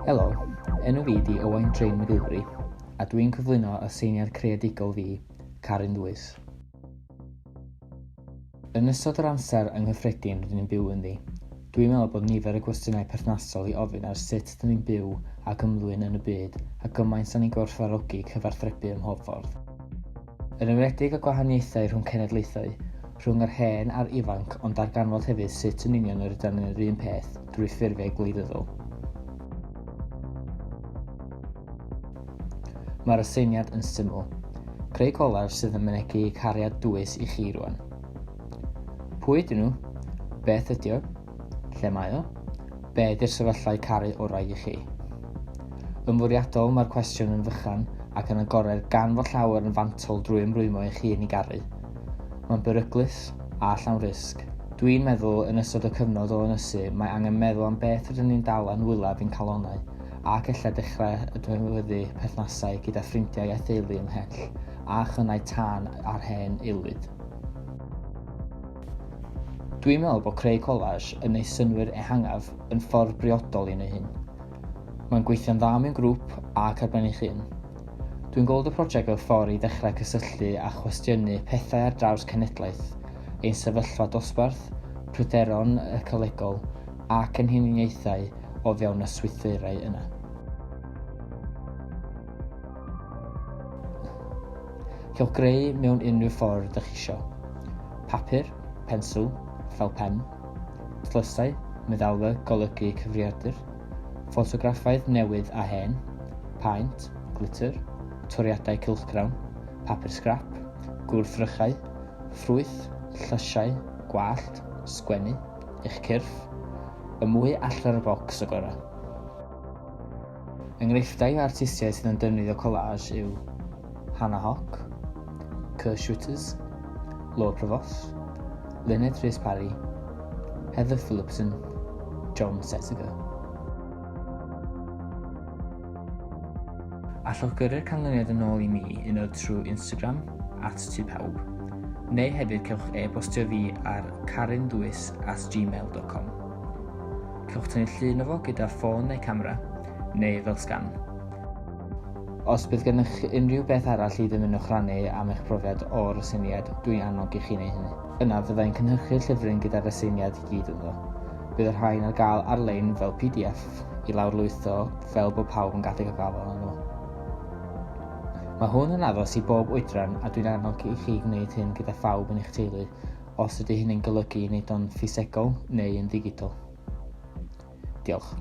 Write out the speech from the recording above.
Helo, enw fi di Owain McGilvary a dwi'n cyflwyno y seiniad creadigol fi, Caru'n Ddwys. Yn ystod yr amser yng nghyffredin rydyn ni'n byw ynddi, dwi'n meddwl bod nifer y gwestiynau perthnasol i ofyn ar sut dyn ni'n byw a gymlwyn yn y byd a gymaint da ni'n gwrthfawrogi cyfarthrebu ym mhob ffordd. Yn enwedig y gwahaniaethau rhwng cenedlaethau, rhwng yr hen a'r ifanc ond darganfod hefyd sut yn union yr ydyn nhw'n yr un peth drwy ffurfiau gwleidyddol. Mae'r aseiniad yn syml. Creu collage sydd yn mynegu cariad dwys i chi rwan. Pwy ydyn nhw? Beth ydy o? Lle mae o? Be ydy'r sefyllau caru orau i chi? Yn fwriadol mae'r cwestiwn yn fychan ac yn agored gan fod llawer yn fantol drwy ymrwymo i chi yn ei garu. Mae'n beryglus a llawn risg. Dwi'n meddwl yn ystod y cyfnod o ynysu mae angen meddwl am beth ydyn ni'n dal yn wylaf i'n calonnau ac ella dechrau y dwynwyddu perthnasau gyda ffrindiau a theulu ymhell a chynnau tân ar hen aelwyd. Dwi'n meddwl bod creu collage yn ei synwyr ehangaf yn ffordd briodol i neu hyn. Mae'n gweithio'n dda mewn grŵp ac ar ben eich hun. Dwi'n gweld y prosiect fel ffordd i ddechrau cysylltu a chwestiynu pethau ar draws cenedlaeth, ein sefyllfa dosbarth, pryderon y colegol ac yn hunaniaethau o fewn y swythurau yna. Cewch greu mewn unrhyw ffordd ydych chi isio. Papur, pensl, fel pen, tlysau, meddalfa golygu cyfrifiadur, ffotograffaidd newydd a hen, paent, glitter, toriadau cylchgrawn, papur scrap, gwrthrychau, ffrwyth, llysiau, gwallt, sgwennu, eich cyrff, y mwy allan y bocs o gorau. Enghreiffdau o artistiaid sydd yn defnyddio collage yw Hannah Hock, Cur Shooters, Lord Provost, Lynette Rhys Parry, Heather Phillipson, John Setiger. Allwch gyrru'r canlyniad yn ôl i mi unol trwy Instagram @tupawb, neu hefyd cewch e-bostio fi ar caru'ndwys@gmail.com. Cewch tynnu llun o fo gyda ffôn neu camera, neu fel sgan. Os bydd gennych unrhyw beth arall i dymunwch rannu am eich profiad o'r aseiniad, dwi'n annog i chi wneud hynny. Yna fyddai'n cynhyrchu'r llyfryn gyda'r aseiniad i gyd ynddo. Bydd yr rhain ar gael ar-lein fel PDF i lawrlwytho fel bod pawb yn gallu gael gafel yno. Mae hwn yn addos i bob oedran a dwi'n annog i chi gwneud hyn gyda phawb yn eich teulu os ydy hynny'n golygu wneud o'n ffisegol neu yn ddigidol. Diolch.